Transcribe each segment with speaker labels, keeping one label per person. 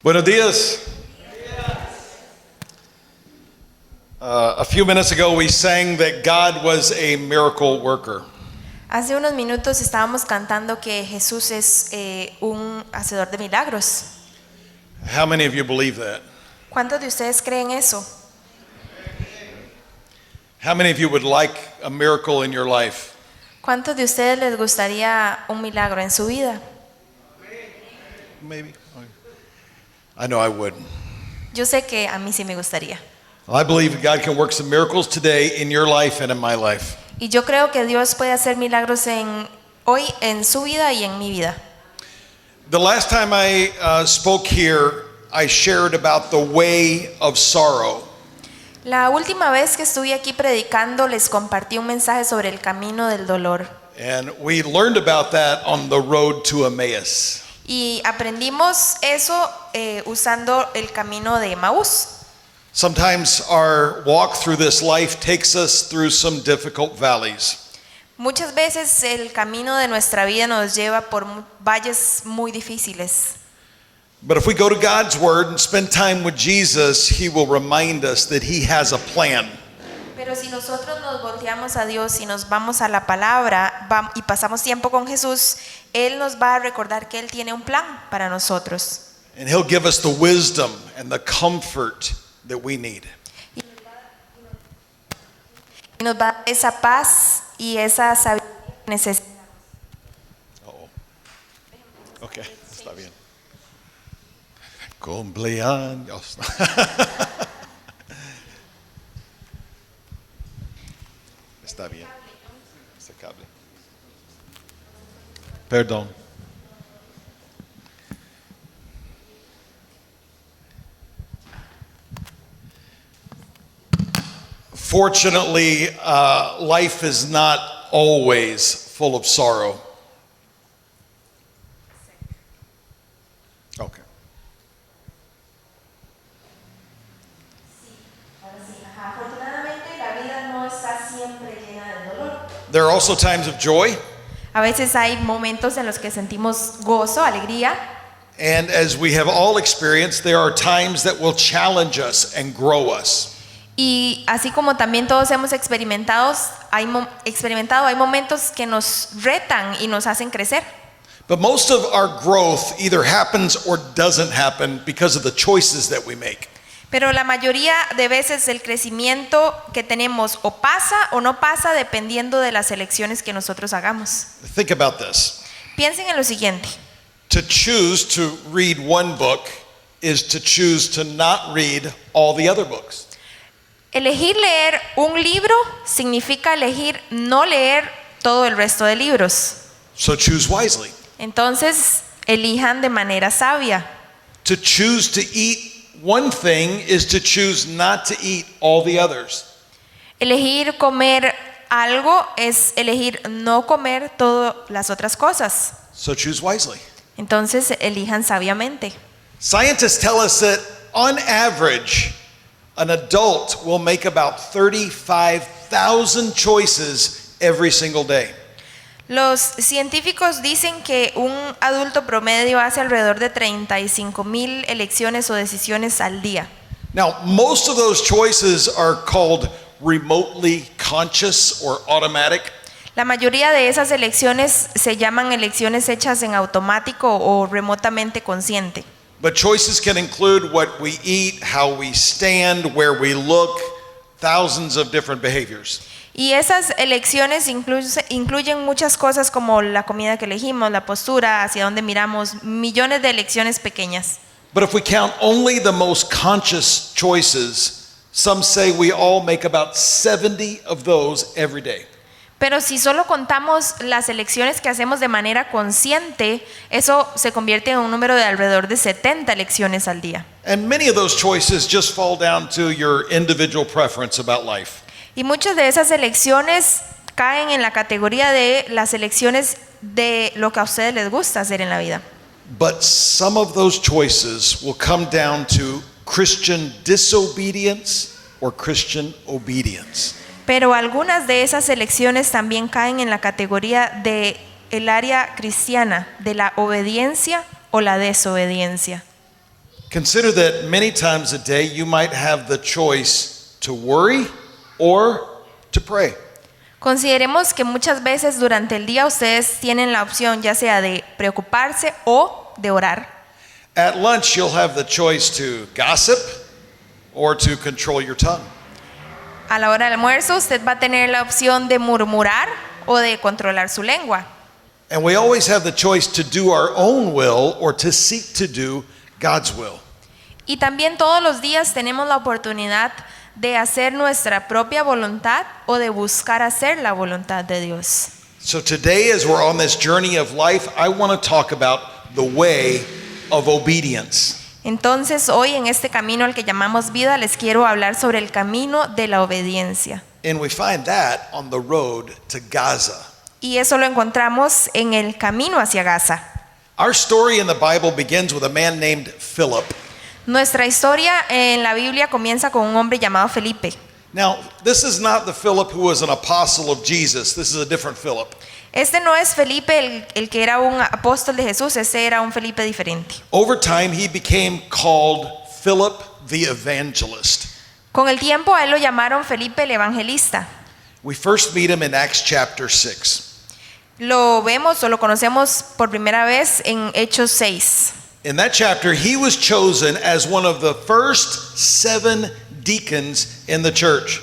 Speaker 1: Buenos días. A few minutes ago we sang that God was a miracle worker.
Speaker 2: Hace unos minutos estábamos cantando que Jesús es un hacedor de milagros.
Speaker 1: How many of you believe that?
Speaker 2: ¿Cuántos de ustedes creen eso?
Speaker 1: How many of you would like a miracle in your life?
Speaker 2: ¿Cuántos de ustedes les gustaría un milagro en su vida?
Speaker 1: Maybe. I know I would.
Speaker 2: Yo sé que a mí sí me gustaría.
Speaker 1: I believe God can work some miracles today in your life and in my life.
Speaker 2: Y yo creo que Dios puede hacer milagros hoy en su vida y en mi vida.
Speaker 1: The last time I spoke here, I shared about the way of sorrow.
Speaker 2: La última vez que estuve aquí predicando les compartí un mensaje sobre el camino del dolor.
Speaker 1: And we learned about that on the road to Emmaus.
Speaker 2: Y aprendimos eso usando el camino de Emaús.
Speaker 1: Sometimes our walk through this life takes us through some difficult valleys.
Speaker 2: Muchas veces el camino de nuestra vida nos lleva por valles muy difíciles.
Speaker 1: But if we go to God's Word and spend time with Jesus, He will remind us that He has a plan.
Speaker 2: Pero si nosotros nos volteamos a Dios y nos vamos a la palabra y pasamos tiempo con Jesús, Él nos va a recordar que Él tiene un plan para nosotros.
Speaker 1: And He'll give us the wisdom and the comfort that we need.
Speaker 2: Y nos va a dar esa paz y esa sabiduría que necesitamos.
Speaker 1: Okay, está bien. Cumpleaños. Está bien. Ese cable. Perdón. Fortunately, life is not always full of sorrow. Okay.
Speaker 2: Afortunadamente la vida no está siempre llena de dolor.
Speaker 1: There are also times of joy.
Speaker 2: A veces hay momentos en los que sentimos gozo, alegría.
Speaker 1: And as we have all experienced, there are times that will challenge us and grow us.
Speaker 2: Y así como también todos hemos experimentado, hay momentos que nos retan y nos hacen crecer.
Speaker 1: But most of our growth either happens or doesn't happen because of the choices that we make.
Speaker 2: Pero la mayoría de veces el crecimiento que tenemos o pasa o no pasa dependiendo de las elecciones que nosotros hagamos.
Speaker 1: Think about this.
Speaker 2: Piensen en lo siguiente.
Speaker 1: To choose to read one book is to choose to not read all the other books.
Speaker 2: Elegir leer un libro significa elegir no leer todo el resto de libros.
Speaker 1: So choose wisely.
Speaker 2: Entonces, elijan de manera sabia.
Speaker 1: To choose to eat one thing is to choose not to eat all the others.
Speaker 2: Elegir comer algo es elegir no comer todas las otras cosas.
Speaker 1: So choose wisely.
Speaker 2: Entonces, elijan sabiamente.
Speaker 1: Scientists tell us that on average, an adult will make about 35,000 choices every single day.
Speaker 2: Los científicos dicen que un adulto promedio hace alrededor de 35,000 elecciones o decisiones al día.
Speaker 1: Now, most of those choices are called remotely conscious or automatic.
Speaker 2: La mayoría de esas elecciones se llaman elecciones hechas en automático o remotamente consciente.
Speaker 1: But choices can include what we eat, how we stand, where we look, thousands of different behaviors.
Speaker 2: Y esas elecciones incluyen muchas cosas como la comida que elegimos, la postura, hacia dónde miramos, millones de elecciones pequeñas.
Speaker 1: But if we count only the most conscious choices, some say we all make about 70 of those every day.
Speaker 2: Pero si solo contamos las elecciones que hacemos de manera consciente, eso se convierte en un número de alrededor de 70 elecciones al día.
Speaker 1: And many of those choices just fall down to your individual preference about life.
Speaker 2: Y muchas de esas elecciones caen en la categoría de las elecciones de lo que a ustedes les gusta hacer en la vida.
Speaker 1: But some of those choices will come down to Christian disobedience or Christian obedience.
Speaker 2: Pero algunas de esas elecciones también caen en la categoría de el área cristiana, de la obediencia o la desobediencia.
Speaker 1: Consider that many times a day you might have the choice to worry or to pray.
Speaker 2: Consideremos que muchas veces durante el día ustedes tienen la opción ya sea de preocuparse o de orar.
Speaker 1: At lunch, you'll have the choice to gossip or to control your tongue.
Speaker 2: A la hora del almuerzo usted va a tener la opción de murmurar o de controlar su lengua.
Speaker 1: And we always have the choice to do our own will or to seek to do God's will.
Speaker 2: Y también todos los días tenemos la oportunidad de hacer nuestra propia voluntad o de buscar hacer la voluntad de Dios.
Speaker 1: So today, as we're on this journey of life, I want to talk about the way of obedience.
Speaker 2: Entonces hoy en este camino al que llamamos vida les quiero hablar sobre el camino de la obediencia.
Speaker 1: And we find that on the road to Gaza.
Speaker 2: Y eso lo encontramos en el camino hacia Gaza.
Speaker 1: Our story in the Bible begins with a man named Philip.
Speaker 2: Nuestra historia en la Biblia comienza con un hombre llamado Felipe.
Speaker 1: Now, this is not the Philip who was an apostle of Jesus. This is a different Philip.
Speaker 2: Este no es Felipe el que era un apóstol de Jesús, ese era un Felipe diferente.
Speaker 1: Over time, he became called Philip the Evangelist.
Speaker 2: Con el tiempo a él lo llamaron Felipe el Evangelista.
Speaker 1: We first meet him in Acts chapter 6.
Speaker 2: Lo vemos o lo conocemos por primera vez en Hechos 6.
Speaker 1: In that chapter, he was chosen as one of the first 7 deacons in the church.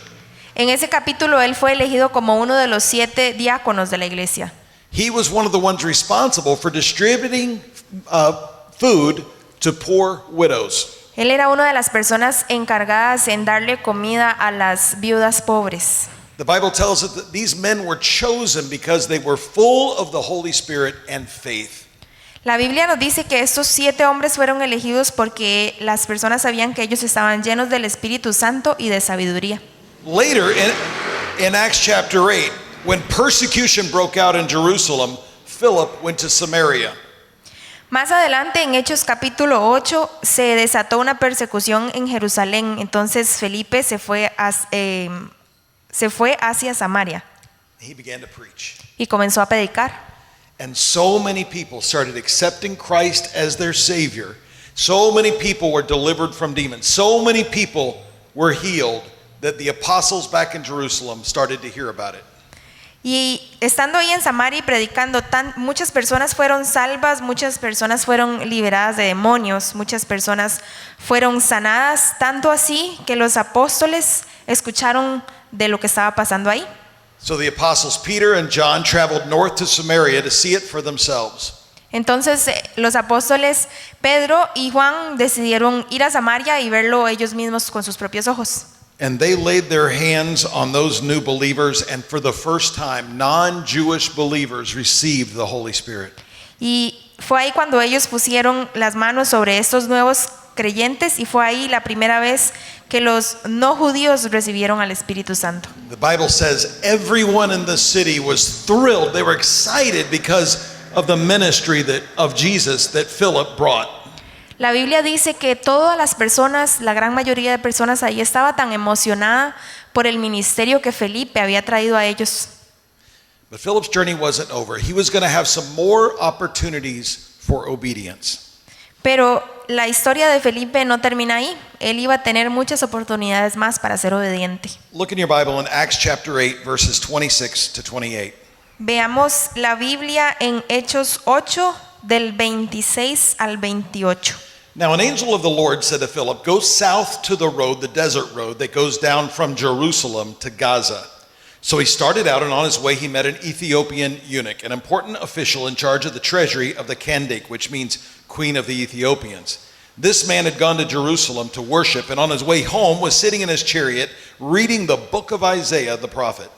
Speaker 2: En ese capítulo él fue elegido como uno de los 7 diáconos de la iglesia.
Speaker 1: He was one of the ones responsible for distributing food to poor widows.
Speaker 2: Él era una de las personas encargadas en darle comida a las viudas pobres.
Speaker 1: The Bible tells us that these men were chosen because they were full of the Holy Spirit and faith.
Speaker 2: La Biblia nos dice que estos 7 hombres fueron elegidos porque las personas sabían que ellos estaban llenos del Espíritu Santo y de sabiduría.
Speaker 1: Later in Acts chapter 8, when persecution broke out in Jerusalem, Philip went to Samaria.
Speaker 2: Más adelante en Hechos capítulo 8 se desató una persecución en Jerusalén, entonces Felipe se fue hacia Samaria
Speaker 1: He began to preach.
Speaker 2: y comenzó a predicar.
Speaker 1: And so many people started accepting Christ as their Savior. So many people were delivered from demons. So many people were healed that the apostles back in Jerusalem started to hear about it.
Speaker 2: Y estando ahí en Samaria y predicando, muchas personas fueron salvas, muchas personas fueron liberadas de demonios, muchas personas fueron sanadas, tanto así que los apóstoles escucharon de lo que estaba pasando ahí.
Speaker 1: So the apostles Peter and John traveled north to Samaria to see it for themselves.
Speaker 2: Entonces los apóstoles Pedro y Juan decidieron ir a Samaria y verlo ellos mismos con sus propios ojos.
Speaker 1: And they laid their hands on those new believers, and for the first time, non-Jewish believers received the Holy Spirit.
Speaker 2: Y fue ahí cuando ellos pusieron las manos sobre estos nuevos creyentes y fue ahí la primera vez que los no judíos recibieron al Espíritu Santo.
Speaker 1: The Bible says everyone in the city was thrilled. They were excited because of the ministry of Jesus that Philip brought.
Speaker 2: La Biblia dice que todas las personas, la gran mayoría de personas ahí estaba tan emocionada por el ministerio que Felipe había traído a ellos.
Speaker 1: But Philip's journey wasn't over. He was going to have some more opportunities for obedience.
Speaker 2: Pero la historia de Felipe no termina ahí. Él iba a tener muchas oportunidades más para ser obediente.
Speaker 1: Look in your Bible in Acts chapter 8, verses 26 to 28.
Speaker 2: Veamos la Biblia en Hechos 8 del 26 al 28.
Speaker 1: Now an angel of the Lord said to Philip, "Go south to the road, the desert road that goes down from Jerusalem to Gaza." So he started out, and on his way he met an Ethiopian eunuch, an important official in charge of the treasury of the Kandake, which means Queen of the Ethiopians. This man had gone to Jerusalem to worship, and on his way home was sitting in his chariot reading the book of Isaiah the prophet.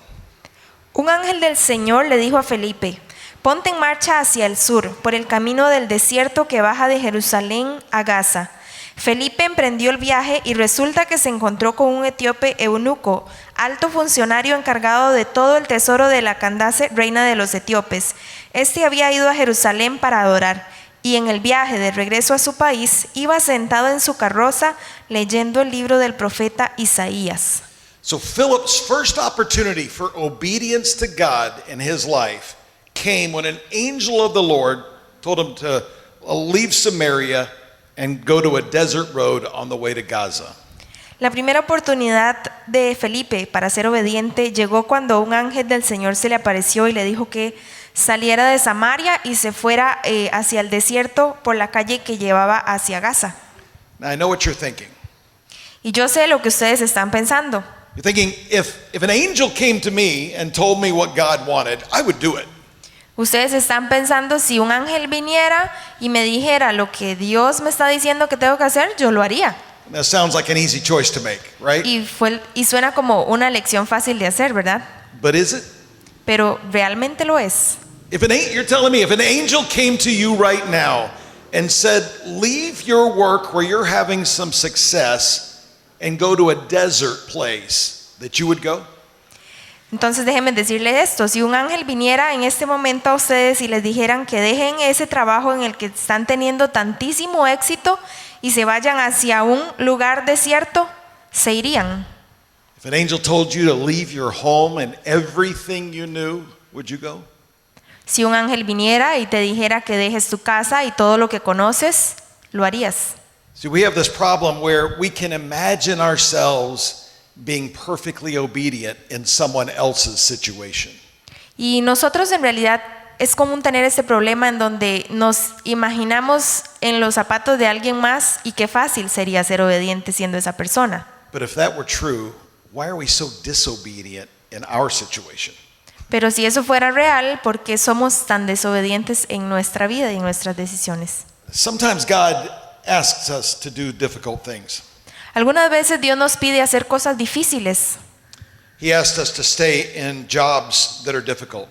Speaker 2: Un ángel del Señor le dijo a Felipe: ponte en marcha hacia el sur, por el camino del desierto que baja de Jerusalén a Gaza. Felipe emprendió el viaje y resulta que se encontró con un etíope eunuco, alto funcionario encargado de todo el tesoro de la Candace, reina de los etíopes. Este había ido a Jerusalén para adorar, y en el viaje de regreso a su país iba sentado en su carroza leyendo el libro del profeta Isaías.
Speaker 1: So Philip's first opportunity for obedience to God in his life came when an angel of the Lord told him to leave Samaria and go to a desert road on the way to Gaza.
Speaker 2: La primera oportunidad de Felipe para ser obediente llegó cuando un ángel del Señor se le apareció y le dijo que saliera de Samaria y se fuera hacia el desierto por la calle que llevaba hacia Gaza.
Speaker 1: Now I know what you're thinking.
Speaker 2: Y yo sé lo que ustedes están pensando.
Speaker 1: You're thinking, if an angel came to me and told me what God wanted, I would do it.
Speaker 2: Ustedes están pensando, si un ángel viniera y me dijera lo que Dios me está diciendo que tengo que hacer, yo lo haría.
Speaker 1: That sounds like an easy choice to make, right?
Speaker 2: Y suena como una elección fácil de hacer, ¿verdad?
Speaker 1: But is it?
Speaker 2: Pero realmente lo es.
Speaker 1: You're telling me if an angel came to you right now and said, leave your work where you're having some success and go to a desert place, that you would go?
Speaker 2: Entonces déjenme decirles esto, si un ángel viniera en este momento a ustedes y les dijeran que dejen ese trabajo en el que están teniendo tantísimo éxito y se vayan hacia un lugar desierto, se irían.
Speaker 1: If an angel told you to leave your home and everything you knew, would you go?
Speaker 2: Si un ángel viniera y te dijera que dejes tu casa y todo lo que conoces, lo harías.
Speaker 1: See, we have this problem where we can imagine ourselves being perfectly obedient in someone else's situation.
Speaker 2: Y nosotros en realidad es común tener este problema en donde nos imaginamos en los zapatos de alguien más y qué fácil sería ser obediente siendo esa persona.
Speaker 1: But if that were true, why are we so disobedient in our situation?
Speaker 2: Pero si eso fuera real, ¿por qué somos tan desobedientes en nuestra vida y en nuestras decisiones?
Speaker 1: Sometimes God asks us to do difficult things.
Speaker 2: Algunas veces Dios nos pide hacer cosas difíciles.
Speaker 1: He asked us to stay in jobs that are difficult.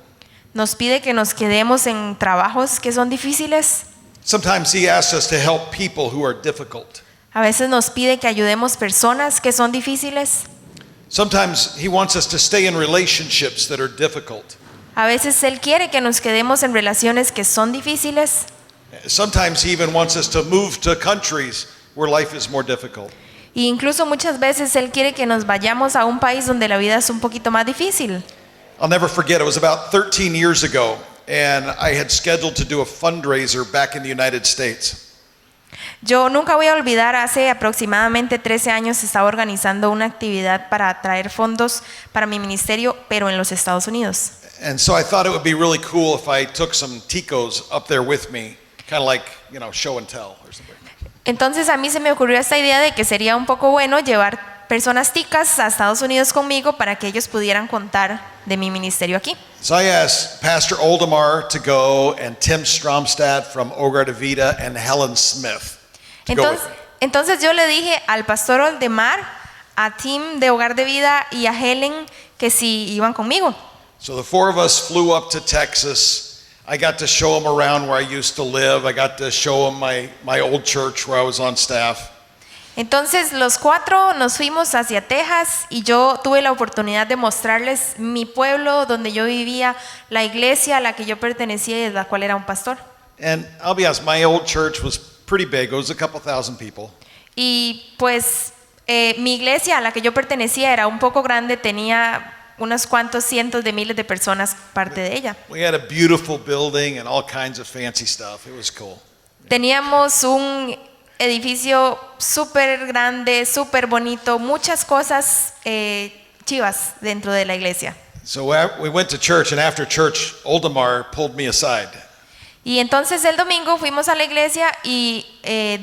Speaker 2: Nos pide que nos quedemos en trabajos que son difíciles.
Speaker 1: Sometimes He asks us to help people who are difficult.
Speaker 2: A veces nos pide que ayudemos personas que son difíciles.
Speaker 1: Sometimes He wants us to stay in relationships that are difficult.
Speaker 2: A veces Él quiere que nos quedemos en relaciones que son difíciles.
Speaker 1: Sometimes He even wants us to move to countries where life is more difficult.
Speaker 2: E incluso muchas veces Él quiere que nos vayamos a un país donde la vida es un poquito más difícil.
Speaker 1: I'll never forget, it was about 13 years ago, and I had scheduled to do a fundraiser back in the United States.
Speaker 2: Yo nunca voy a olvidar, hace aproximadamente 13 años estaba organizando una actividad para traer fondos para mi ministerio, pero en los Estados Unidos.
Speaker 1: And so I thought it would be really cool if I took some ticos up there with me, kind of like, show and tell or something.
Speaker 2: Entonces a mí se me ocurrió esta idea de que sería un poco bueno llevar personas ticas a Estados Unidos conmigo para que ellos pudieran contar de mi ministerio aquí.
Speaker 1: So I asked Pastor Oldemar to go, and Tim Stromstad from Hogar de Vida, and Helen Smith to go with me.
Speaker 2: Entonces yo le dije al pastor Oldemar, a Tim de Hogar de Vida y a Helen que si iban conmigo.
Speaker 1: So the four of us flew up to Texas. I got to show them around where I used to live. I got to show them my old church where I was on staff.
Speaker 2: Entonces los cuatro nos fuimos hacia Texas y yo tuve la oportunidad de mostrarles mi pueblo donde yo vivía, la iglesia a la que yo pertenecía y de la cual era un pastor.
Speaker 1: And I'll be honest, my old church was pretty big. It was a couple thousand people.
Speaker 2: Y pues mi iglesia a la que yo pertenecía era un poco grande, tenía unos cuantos cientos de miles de personas parte de ella.
Speaker 1: We had a beautiful building and all kinds of fancy stuff. It was cool.
Speaker 2: Teníamos un edificio súper grande, súper bonito, muchas cosas chivas dentro de la iglesia.
Speaker 1: So we went to church, and after church, Oldemar pulled me aside.
Speaker 2: Y entonces el domingo fuimos a la iglesia y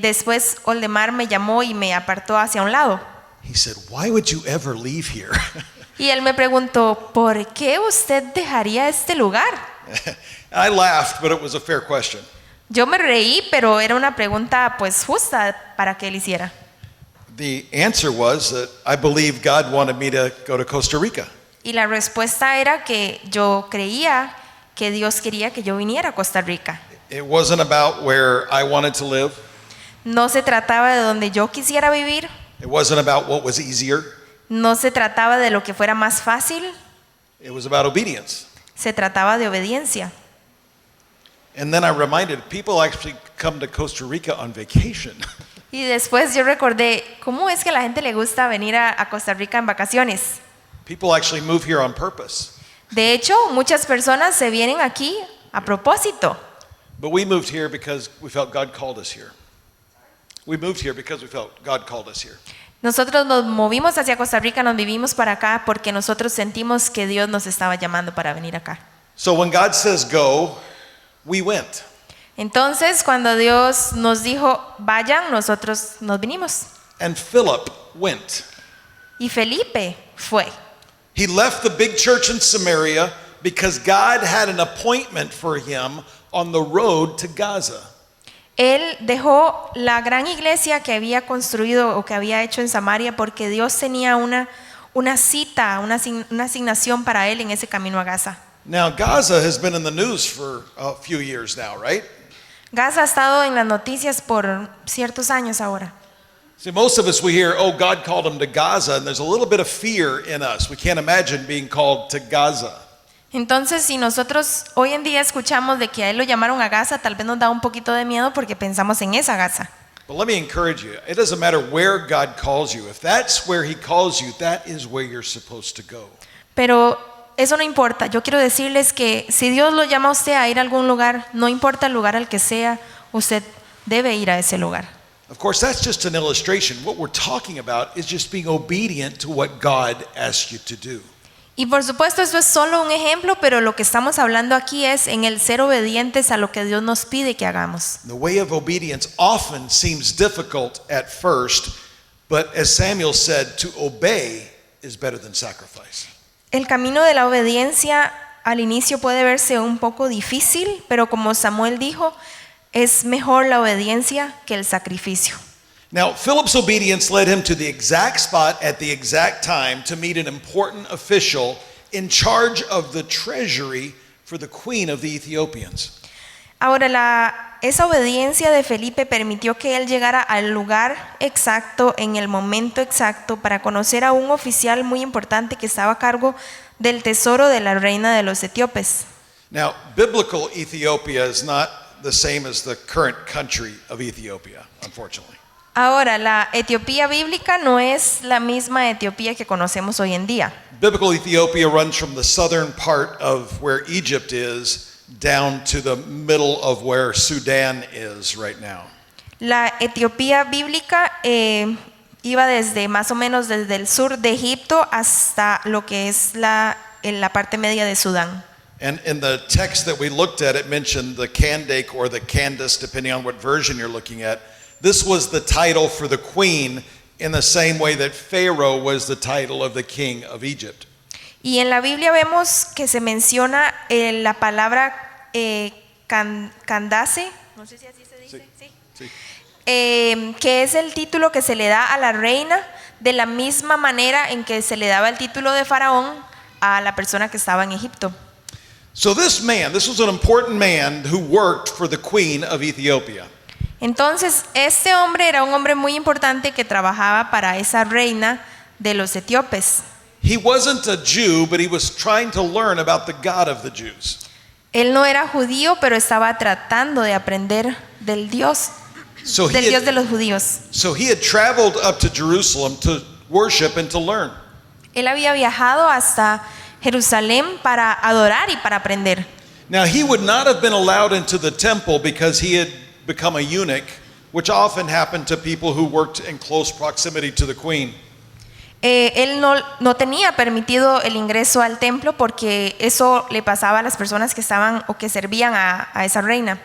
Speaker 2: después Oldemar me llamó y me apartó hacia un lado.
Speaker 1: He said, "Why would you ever leave here?"
Speaker 2: Y él me preguntó, ¿por qué usted dejaría este lugar?
Speaker 1: I laughed, but it was a fair question.
Speaker 2: Yo me reí, pero era una pregunta pues justa para que él hiciera.
Speaker 1: The answer was that I believed God wanted me to go to Costa Rica.
Speaker 2: Y la respuesta era que yo creía que Dios quería que yo viniera a Costa Rica.
Speaker 1: It wasn't about where I wanted to live.
Speaker 2: No se trataba de donde yo quisiera vivir.
Speaker 1: It wasn't about what was easier.
Speaker 2: No se trataba de lo que fuera más fácil.
Speaker 1: It was about obedience.
Speaker 2: Se trataba de obediencia.
Speaker 1: And then I reminded people actually come to Costa Rica on vacation.
Speaker 2: Y después yo recordé, ¿cómo es que a la gente le gusta venir a Costa Rica en vacaciones?
Speaker 1: People actually move here on purpose.
Speaker 2: De hecho, muchas personas se vienen aquí a propósito.
Speaker 1: But we moved here because we felt God called us here. We moved here because we felt God called us here.
Speaker 2: Nosotros nos movimos hacia Costa Rica, nos vivimos para acá porque nosotros sentimos que Dios nos estaba llamando para venir acá.
Speaker 1: So when God says go, we went.
Speaker 2: Entonces, cuando Dios nos dijo vayan, nosotros nos vinimos.
Speaker 1: And Philip went.
Speaker 2: Y Felipe fue.
Speaker 1: He left the big church in Samaria because God had an appointment for him on the road to Gaza.
Speaker 2: Él dejó la gran iglesia que había construido o que había hecho en Samaria porque Dios tenía una cita, una asignación para él en ese camino a Gaza.
Speaker 1: Now, Gaza has been in the news for a few years now, right?
Speaker 2: Gaza ha estado en las noticias por ciertos años ahora.
Speaker 1: See, most of us, we hear, oh, God called him to Gaza, and there's a little bit of fear in us. We can't imagine being called to Gaza.
Speaker 2: Entonces, si nosotros hoy en día escuchamos de que a él lo llamaron a Gaza, tal vez nos da un poquito de miedo porque pensamos en esa Gaza.
Speaker 1: But let me encourage you. It doesn't matter where God calls you. If that's where he calls you, that is where you're supposed to go.
Speaker 2: Pero eso no importa. Yo quiero decirles que si Dios lo llama a usted a ir a algún lugar, no importa el lugar al que sea, usted debe ir a ese lugar.
Speaker 1: Of course, that's just an illustration. What we're talking about is just being obedient to what God asks you to do.
Speaker 2: Y por supuesto eso es solo un ejemplo, pero lo que estamos hablando aquí es en el ser obedientes a lo que Dios nos pide que hagamos.
Speaker 1: The way of obedience often seems difficult at first, but as Samuel said, to obey is better than sacrifice.
Speaker 2: El camino de la obediencia al inicio puede verse un poco difícil, pero como Samuel dijo, es mejor la obediencia que el sacrificio.
Speaker 1: Now, Philip's obedience led him to the exact spot at the exact time to meet an important official in charge of the treasury for the queen of the Ethiopians.
Speaker 2: Ahora, esa obediencia de Felipe permitió que él llegara al lugar exacto, en el momento exacto, para conocer a un oficial muy importante que estaba a cargo del tesoro de la reina de los etíopes.
Speaker 1: Now, biblical Ethiopia is not the same as the current country of Ethiopia, unfortunately.
Speaker 2: Ahora, la Etiopía bíblica no es la misma Etiopía que conocemos hoy en día.
Speaker 1: Biblical Ethiopia runs from the southern part of where Egypt is down to the middle of where Sudan is right now.
Speaker 2: La Etiopía bíblica iba desde más o menos desde el sur de Egipto hasta lo que es en la parte media de Sudán.
Speaker 1: And in the text that we looked at, it mentioned the Kandake or the Candace, depending on what version you're looking at. This was the title for the queen in the same way that Pharaoh was the title of the king of Egypt.
Speaker 2: Y en la Biblia vemos que se menciona la palabra Candace, no sé si así se dice,
Speaker 1: Sí.
Speaker 2: que es el título que se le da a la reina de la misma manera en que se le daba el título de faraón a la persona que estaba en Egipto.
Speaker 1: So this was an important man who worked for the queen of Ethiopia.
Speaker 2: Entonces, este hombre era un hombre muy importante que trabajaba para esa reina de los etíopes.
Speaker 1: He wasn't a Jew, but he was trying to learn about the God of the Jews.
Speaker 2: Él no era judío, pero estaba tratando de aprender del Dios de los judíos.
Speaker 1: So he had traveled up to Jerusalem to worship and to learn.
Speaker 2: Él había viajado hasta Jerusalén para adorar y para aprender.
Speaker 1: Now, he would not have been allowed into the temple because he had become a eunuch, which often happened to people who worked in close proximity to the queen.
Speaker 2: Él no tenía permitido el ingreso al templo porque eso le pasaba a las personas que estaban o que servían a esa reina.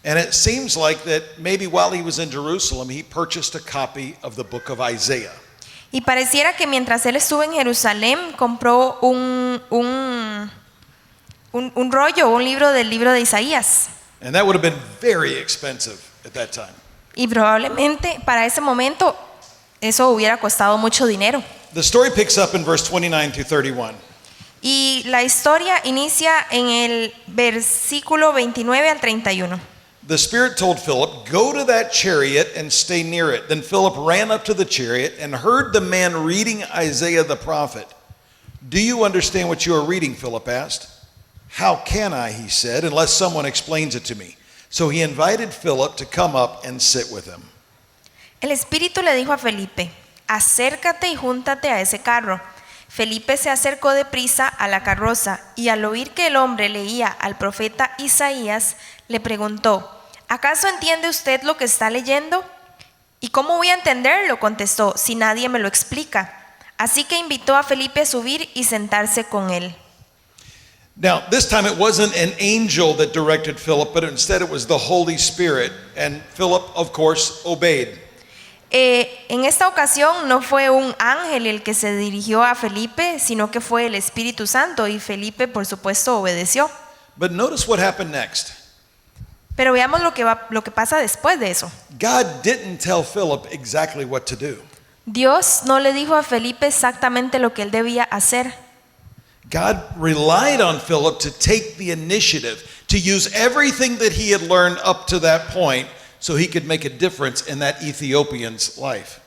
Speaker 1: And it seems like that maybe while he was in Jerusalem, he purchased a copy of the book of Isaiah.
Speaker 2: Y pareciera que mientras él estuvo en Jerusalén, compró un rollo, un libro del libro de Isaías.
Speaker 1: And that would have been very expensive at that time.
Speaker 2: Y probablemente para ese momento eso hubiera costado mucho dinero.
Speaker 1: The story picks up in verse 29 through 31.
Speaker 2: Y la historia inicia en el versículo 29 al 31.
Speaker 1: The Spirit told Philip, "Go to that chariot and stay near it." Then Philip ran up to the chariot and heard the man reading Isaiah the prophet. "Do you understand what you are reading?" Philip asked. "How can I," he said, "unless someone explains it to me?" So he invited Philip to come up and sit with him.
Speaker 2: El Espíritu le dijo a Felipe: acércate y júntate a ese carro. Felipe se acercó deprisa a la carroza y al oír que el hombre leía al profeta Isaías, le preguntó: ¿acaso entiende usted lo que está leyendo? ¿Y cómo voy a entenderlo?, contestó, si nadie me lo explica. Así que invitó a Felipe a subir y sentarse con él.
Speaker 1: Now, this time it wasn't an angel that directed Philip, but instead it was the Holy Spirit. And Philip, of course, obeyed.
Speaker 2: En esta ocasión no fue un ángel el que se dirigió a Felipe, sino que fue el Espíritu Santo, y Felipe, por supuesto, obedeció.
Speaker 1: But notice what happened next.
Speaker 2: Pero veamos lo que pasa después de eso.
Speaker 1: God didn't tell Philip exactly what to do.
Speaker 2: Dios no le dijo a Felipe exactamente lo que él debía hacer.
Speaker 1: God relied on Philip to take the initiative, to use everything that he had learned up to that point so he could make a difference in that Ethiopian's life.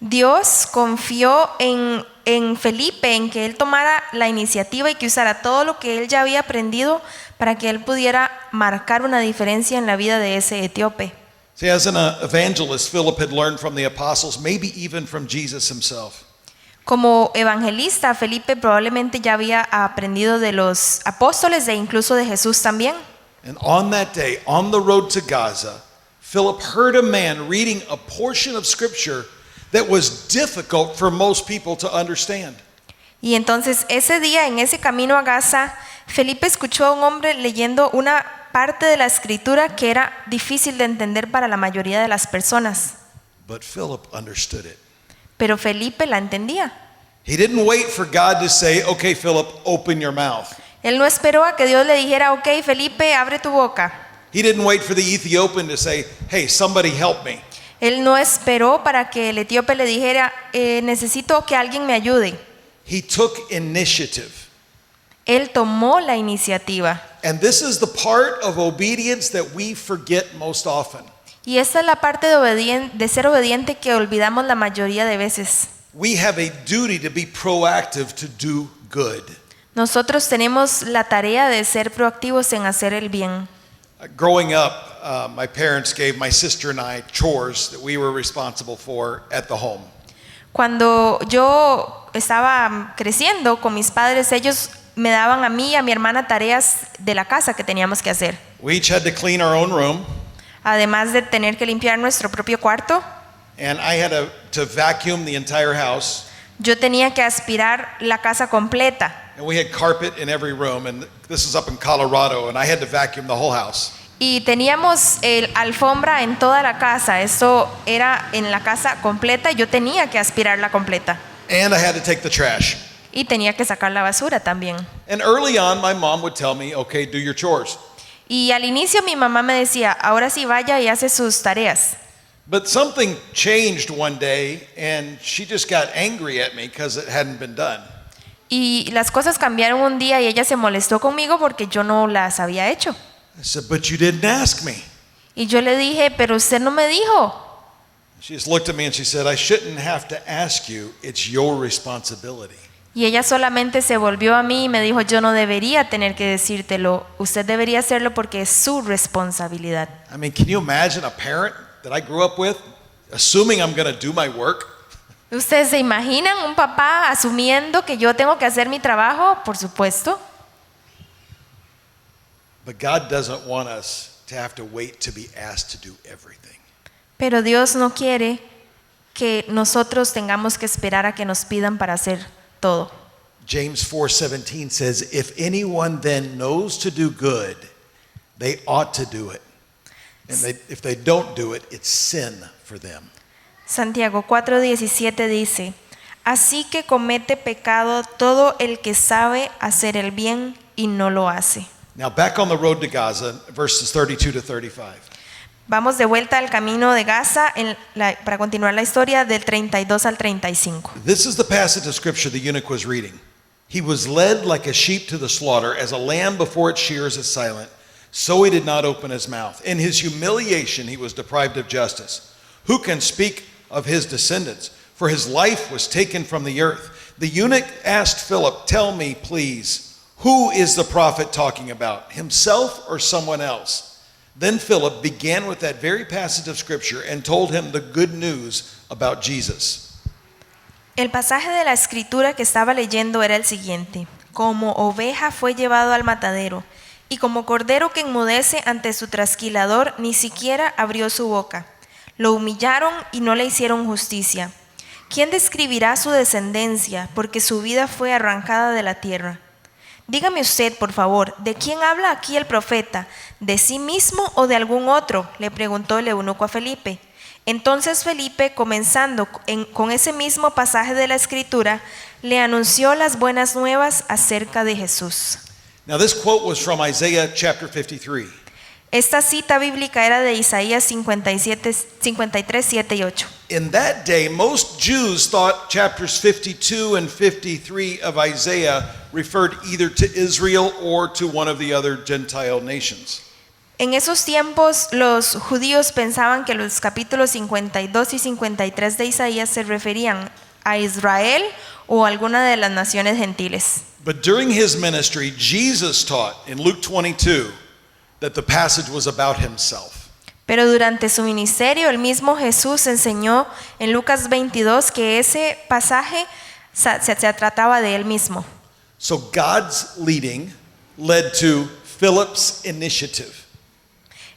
Speaker 2: Dios confió en Felipe, en que él tomara la iniciativa y que usara todo lo que él ya había aprendido para que él pudiera marcar una diferencia en la vida de ese etíope.
Speaker 1: See, as an evangelist, Philip had learned from the apostles, maybe even from Jesus himself.
Speaker 2: Como evangelista, Felipe probablemente ya había aprendido de los apóstoles e incluso de Jesús también.
Speaker 1: And on that day, on the road to Gaza, Philip heard a man reading a portion of scripture that was difficult for most people to understand.
Speaker 2: Y entonces ese día, en ese camino a Gaza, Felipe escuchó a un hombre leyendo una parte de la escritura que era difícil de entender para la mayoría de las personas.
Speaker 1: But Philip understood it.
Speaker 2: Pero Felipe la entendía.
Speaker 1: He didn't wait for God to say, okay, Philip, open your mouth.
Speaker 2: Él no esperó a que Dios le dijera, ok, Felipe, abre tu boca.
Speaker 1: He didn't wait for the Ethiopian to say, hey, somebody help me.
Speaker 2: Él no esperó para que el etíope le dijera, necesito que alguien me ayude.
Speaker 1: He took initiative.
Speaker 2: Él tomó la iniciativa.
Speaker 1: And this is the part of obedience that we forget most often.
Speaker 2: Y esta es la parte de ser obediente que olvidamos la mayoría de veces.
Speaker 1: We have a duty to be proactive to do good.
Speaker 2: Nosotros tenemos la tarea de ser proactivos en hacer el bien.
Speaker 1: Growing up, my parents gave my sister and I chores that we were responsible for at the home.
Speaker 2: Cuando yo estaba creciendo con mis padres, ellos me daban a mí y a mi hermana tareas de la casa que teníamos que hacer.
Speaker 1: We each had to clean our own room.
Speaker 2: Además de tener que limpiar nuestro propio cuarto,
Speaker 1: And I had to vacuum the entire house.
Speaker 2: yo tenía que aspirar la casa completa.
Speaker 1: And we had carpet in every room. And this is up in Colorado. And I had to vacuum the whole house.
Speaker 2: Y teníamos alfombra en toda la casa. Esto era en la casa completa y yo tenía que aspirarla completa.
Speaker 1: And I had to take the trash.
Speaker 2: Y tenía que sacar la basura también.
Speaker 1: And early on, my mom would tell me, okay, do your chores.
Speaker 2: Y al inicio mi mamá me decía, ahora sí vaya y hace sus tareas.
Speaker 1: But something changed one day, and she just got angry at me because it hadn't been done.
Speaker 2: Y las cosas cambiaron un día y ella se molestó conmigo porque yo no las había hecho.
Speaker 1: I said, but you didn't ask me.
Speaker 2: Y yo le dije, pero usted no me dijo.
Speaker 1: She just looked at me and she said, I shouldn't have to ask you. It's your responsibility.
Speaker 2: Y ella solamente se volvió a mí y me dijo, yo no debería tener que decírtelo, usted debería hacerlo porque es su responsabilidad.
Speaker 1: I mean, can you imagine a parent that I grew up with assuming I'm going to do my work?
Speaker 2: ¿Ustedes se imaginan un papá asumiendo que yo tengo que hacer mi trabajo? Por supuesto.
Speaker 1: But God doesn't want us to have to wait to be asked to do everything.
Speaker 2: Pero Dios no quiere que nosotros tengamos que esperar a que nos pidan para hacer todo.
Speaker 1: James 4:17 says, if anyone then knows to do good, they ought to do it. And if they don't do it, it's sin for them.
Speaker 2: Santiago 4:17 dice, así que comete pecado todo el que sabe hacer el bien y no lo hace.
Speaker 1: Now back on the road to Gaza, verses 32 to 35.
Speaker 2: Vamos de vuelta al camino de Gaza para continuar la historia del 32 al 35.
Speaker 1: This is the passage of scripture the eunuch was reading. He was led like a sheep to the slaughter, as a lamb before its shears is silent, so he did not open his mouth. In his humiliation he was deprived of justice. Who can speak of his descendants? For his life was taken from the earth. The eunuch asked Philip, tell me, please, who is the prophet talking about, himself or someone else? Then Philip began with that very passage of scripture and told him the good news about Jesus.
Speaker 2: El pasaje de la escritura que estaba leyendo era el siguiente: como oveja fue llevado al matadero, y como cordero que enmudece ante su trasquilador, ni siquiera abrió su boca. Lo humillaron y no le hicieron justicia. ¿Quién describirá su descendencia? Porque su vida fue arrancada de la tierra. Dígame usted, por favor, ¿de quién habla aquí el profeta? ¿De sí mismo o de algún otro?, le preguntó el eunuco a Felipe. Entonces Felipe, comenzando con ese mismo pasaje de la Escritura, le anunció las buenas nuevas acerca de Jesús.
Speaker 1: Now, this quote was from Isaiah chapter 53.
Speaker 2: Esta cita bíblica era de Isaías 53, 7 y 8.
Speaker 1: In that day, most Jews thought chapters 52 and 53 of Isaiah referred either to Israel or to one of the other Gentile nations.
Speaker 2: En esos tiempos, los judíos pensaban que los capítulos 52 y 53 de Isaías se referían a Israel o a alguna de las naciones gentiles.
Speaker 1: But during his ministry, Jesus taught in Luke 22 that the passage was about himself.
Speaker 2: Pero durante su ministerio, el mismo Jesús enseñó en Lucas 22 que ese pasaje se trataba de él mismo.
Speaker 1: So God's leading led to Philip's initiative.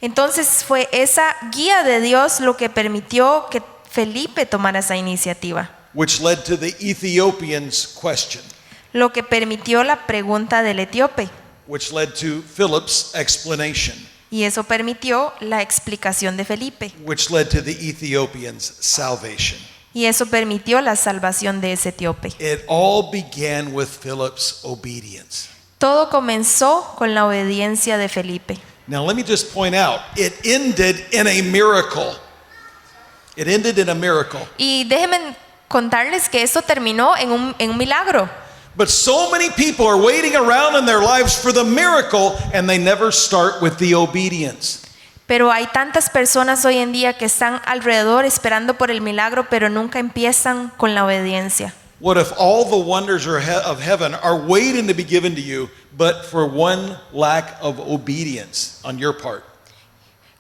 Speaker 2: Entonces fue esa guía de Dios lo que permitió que Felipe tomara esa iniciativa,
Speaker 1: Which led to the Ethiopian's question,
Speaker 2: lo que permitió la pregunta del etíope,
Speaker 1: which led to Philip's explanation,
Speaker 2: y eso permitió la explicación de Felipe,
Speaker 1: which led to the Ethiopian's salvation.
Speaker 2: y eso permitió la salvación de ese etíope.
Speaker 1: It all began with Philip's obedience.
Speaker 2: Todo comenzó con la obediencia de Felipe.
Speaker 1: Now let me just point out, it ended in a miracle. It ended in a miracle.
Speaker 2: Y déjenme contarles que esto terminó en un milagro.
Speaker 1: But so many people are waiting around in their lives for the miracle and they never start with the obedience.
Speaker 2: Pero hay tantas personas hoy en día que están alrededor esperando por el milagro, pero nunca empiezan con la obediencia.
Speaker 1: What if all the wonders of heaven are waiting to be given to you, but for one lack of obedience on your part?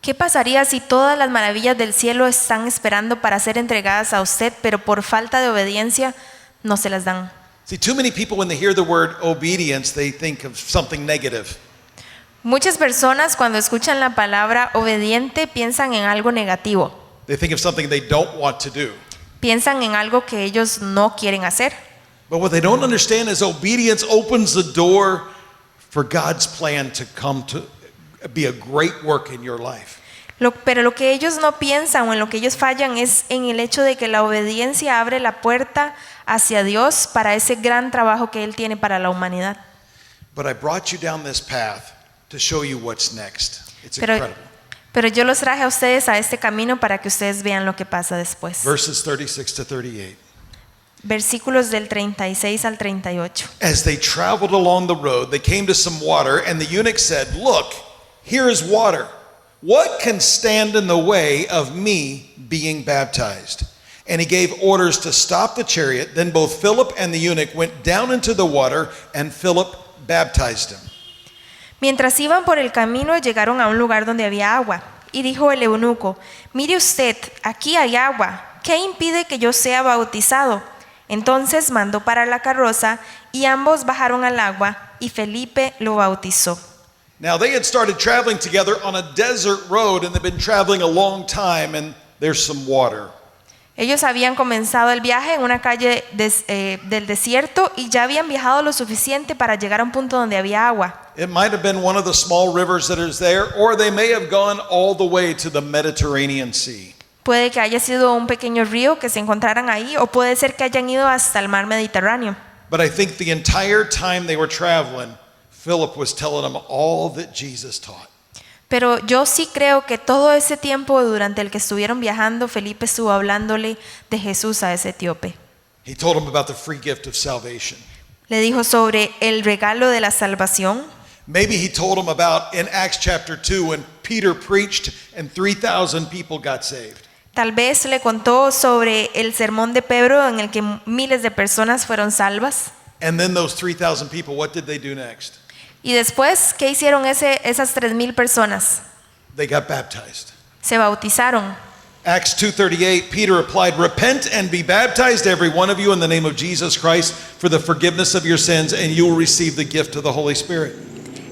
Speaker 2: ¿Qué pasaría si todas las maravillas del cielo están esperando para ser entregadas a usted, pero por falta de obediencia no se las dan?
Speaker 1: See, too many people, when they hear the word obedience, they think of something negative.
Speaker 2: Muchas personas cuando escuchan la palabra obediente piensan en algo negativo,
Speaker 1: They think of something they don't want to do.
Speaker 2: piensan en algo que ellos no quieren hacer.
Speaker 1: But what they don't understand is obedience opens the door for God's plan to come to be a great work in your life.
Speaker 2: Pero lo que ellos no piensan o en lo que ellos fallan es en el hecho de que la obediencia abre la puerta hacia Dios para ese gran trabajo que Él tiene para la humanidad.
Speaker 1: But I brought you down this path to show you what's next. It's
Speaker 2: Pero,
Speaker 1: incredible.
Speaker 2: pero yo los traje a ustedes a este camino para que ustedes vean lo que pasa después.
Speaker 1: Verses 36 to 38.
Speaker 2: Versículos del 36 al 38.
Speaker 1: As they traveled along the road, they came to some water, and the eunuch said, "Look, here is water. What can stand in the way of me being baptized?" And he gave orders to stop the chariot. Then both Philip and the eunuch went down into the water, and Philip baptized him.
Speaker 2: Mientras iban por el camino llegaron a un lugar donde había agua. Y dijo el eunuco: mire usted, aquí hay agua. ¿Qué impide que yo sea bautizado? Entonces mandó parar la carroza y ambos bajaron al agua y Felipe lo bautizó.
Speaker 1: Now they had started traveling together on a desert road, and they'd been traveling a long time, and there's some water.
Speaker 2: Ellos habían comenzado el viaje en una calle del desierto y ya habían viajado lo suficiente para llegar a un punto donde había agua.
Speaker 1: It might have been one of the small rivers that is there, or they may have gone all the way to the Mediterranean Sea.
Speaker 2: Puede que haya sido un pequeño río que se encontraran ahí, o puede ser que hayan ido hasta el mar Mediterráneo.
Speaker 1: But I think the entire time they were traveling, Philip was telling them all that Jesus taught.
Speaker 2: Pero yo sí creo que todo ese tiempo durante el que estuvieron viajando, Felipe estuvo hablándole de Jesús a ese etíope.
Speaker 1: He told him about the free gift of salvation.
Speaker 2: Le dijo sobre el regalo de la salvación.
Speaker 1: Maybe he told him about in Acts chapter 2 when Peter preached and 3,000 people got saved.
Speaker 2: Tal vez le contó sobre el sermón de Pedro en el que miles de personas fueron salvas.
Speaker 1: And then those 3,000 people, what did they do next?
Speaker 2: Y después, ¿qué hicieron esas 3,000 personas?
Speaker 1: They got baptized.
Speaker 2: Se bautizaron.
Speaker 1: Acts 2:38, Peter replied, "Repent and be baptized, every one of you, in the name of Jesus Christ, for the forgiveness of your sins, and you will receive the gift of the Holy Spirit."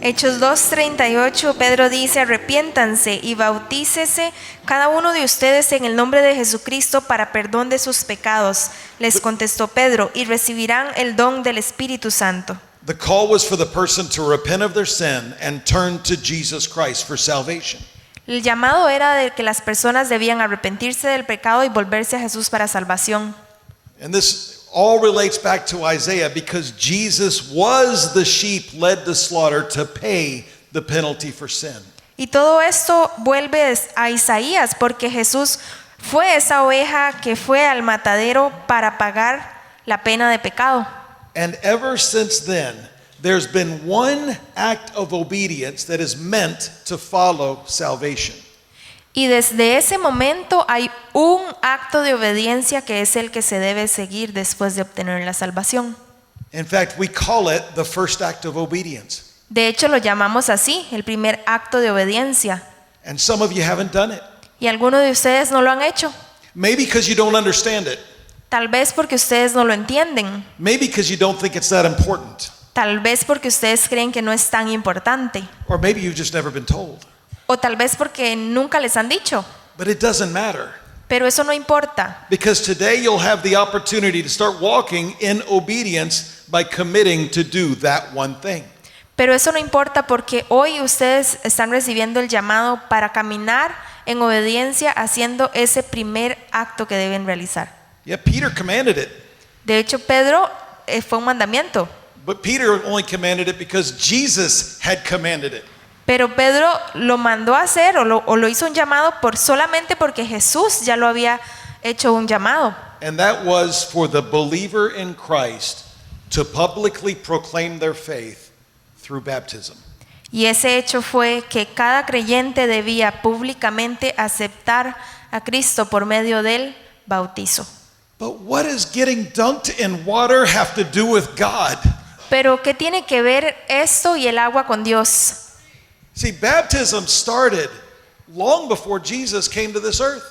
Speaker 2: Hechos 2:38, Pedro dice: arrepiéntanse y bautícese cada uno de ustedes en el nombre de Jesucristo para perdón de sus pecados. Les contestó Pedro: y recibirán el don del Espíritu Santo.
Speaker 1: The call was for the person to repent of their sin and turn to Jesus Christ for salvation.
Speaker 2: El llamado era de que las personas debían arrepentirse del pecado y volverse a Jesús para salvación.
Speaker 1: And this all relates back to Isaiah because Jesus was the sheep led to slaughter to pay the penalty for sin.
Speaker 2: Y todo esto vuelve a Isaías porque Jesús fue esa oveja que fue al matadero para pagar la pena de pecado.
Speaker 1: And ever since then, there's been one act of obedience that is meant to follow salvation.
Speaker 2: Y desde ese momento hay un acto de obediencia que es el que se debe seguir después de obtener la salvación.
Speaker 1: In fact, we call it the first act of obedience.
Speaker 2: De hecho, lo llamamos así, el primer acto de obediencia.
Speaker 1: And some of you haven't done it.
Speaker 2: Y algunos de ustedes no lo han hecho.
Speaker 1: Maybe because you don't understand it.
Speaker 2: Tal vez porque ustedes no lo entienden.
Speaker 1: Maybe because you don't think it's that important.
Speaker 2: Tal vez porque ustedes creen que no es tan importante.
Speaker 1: Or maybe you've just never been told.
Speaker 2: O tal vez porque nunca les han dicho.
Speaker 1: But it doesn't matter.
Speaker 2: Pero eso no importa.
Speaker 1: Because today you'll have the opportunity to start walking in obedience by committing to do that one thing.
Speaker 2: Pero eso no importa porque hoy ustedes están recibiendo el llamado para caminar en obediencia haciendo ese primer acto que deben realizar.
Speaker 1: Yeah, Peter commanded it.
Speaker 2: De hecho, Pedro fue un mandamiento.
Speaker 1: But Peter only commanded it because Jesus had commanded it.
Speaker 2: Pero Pedro lo mandó a hacer o lo hizo un llamado solamente porque Jesús ya lo había hecho un llamado.
Speaker 1: And that was for the believer in Christ to publicly proclaim their faith through baptism.
Speaker 2: Y ese hecho fue que cada creyente debía públicamente aceptar a Cristo por medio del bautizo.
Speaker 1: But what does getting dunked in water have to do with God?
Speaker 2: Pero ¿qué tiene que ver esto y el agua con Dios?
Speaker 1: See, baptism started long before Jesus came to this earth.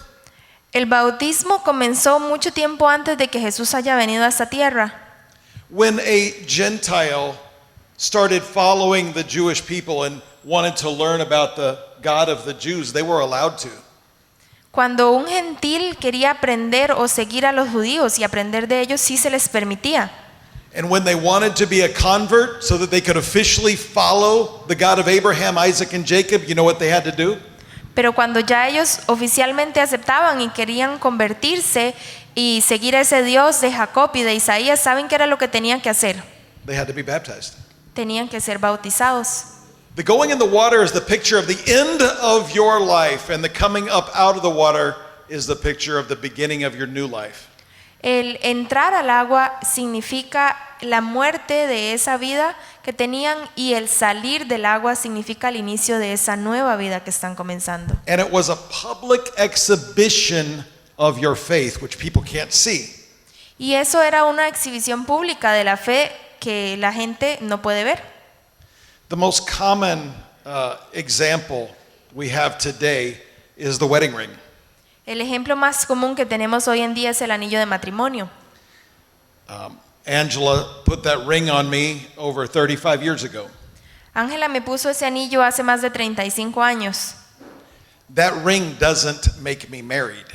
Speaker 2: El bautismo comenzó mucho tiempo antes de que Jesús haya venido a esta tierra.
Speaker 1: When a Gentile started following the Jewish people and wanted to learn about the God of the Jews, they were allowed to.
Speaker 2: Cuando un gentil quería aprender o seguir a los judíos y aprender de ellos, sí se les permitía.
Speaker 1: And when they wanted to be a convert so that they could officially follow the God of Abraham, Isaac, and Jacob, you know what they had to do?
Speaker 2: Pero cuando ya ellos oficialmente aceptaban y querían convertirse y seguir a ese Dios de Jacob y de Isaías, ¿saben qué era lo que tenían que hacer?
Speaker 1: They had to be baptized.
Speaker 2: Tenían que ser bautizados.
Speaker 1: The going in the water is the picture of the end of your life, and the coming up out of the water is the picture of the beginning of your new life.
Speaker 2: El entrar al agua significa la muerte de esa vida que tenían y el salir del agua significa el inicio de esa nueva vida que están comenzando.
Speaker 1: And it was a public exhibition of your faith, which people can't see.
Speaker 2: Y eso era una exhibición pública de la fe que la gente no puede ver.
Speaker 1: The most common example we have today is the wedding ring.
Speaker 2: El ejemplo más común que tenemos hoy en día es el anillo de matrimonio.
Speaker 1: Angela put that ring on me over 35 years ago.
Speaker 2: Ángela me puso ese anillo hace más de 35 años.
Speaker 1: That ring doesn't make me married.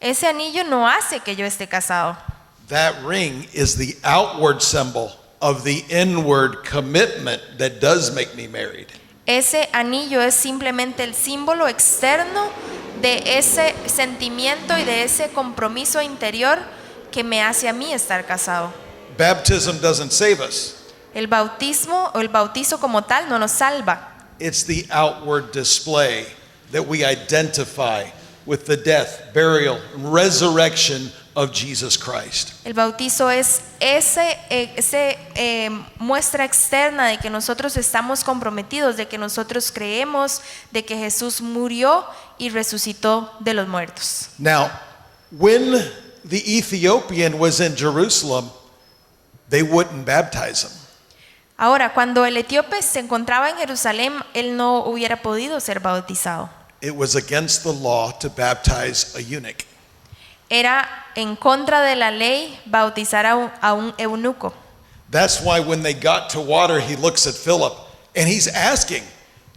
Speaker 2: Ese anillo no hace que yo esté casado.
Speaker 1: That ring is the outward symbol of the inward commitment that does make me married.
Speaker 2: Ese anillo es simplemente el símbolo externo de ese sentimiento y de ese compromiso interior que me hace a mí estar casado.
Speaker 1: Baptism doesn't save us.
Speaker 2: El bautismo o el bautizo como tal no nos salva.
Speaker 1: It's the outward display that we identify with the death, burial, and resurrection of Jesus Christ.
Speaker 2: El bautizo es ese muestra externa de que nosotros estamos comprometidos, de que nosotros creemos, de que Jesús murió y resucitó de los muertos.
Speaker 1: Now, when the Ethiopian was in Jerusalem, they wouldn't baptize him.
Speaker 2: Ahora, cuando el etíope se encontraba en Jerusalén, él no hubiera podido ser bautizado.
Speaker 1: It was against the law to baptize a eunuch.
Speaker 2: Era en contra de la ley bautizar a un eunuco.
Speaker 1: That's why when they got to water, he looks at Philip And he's asking,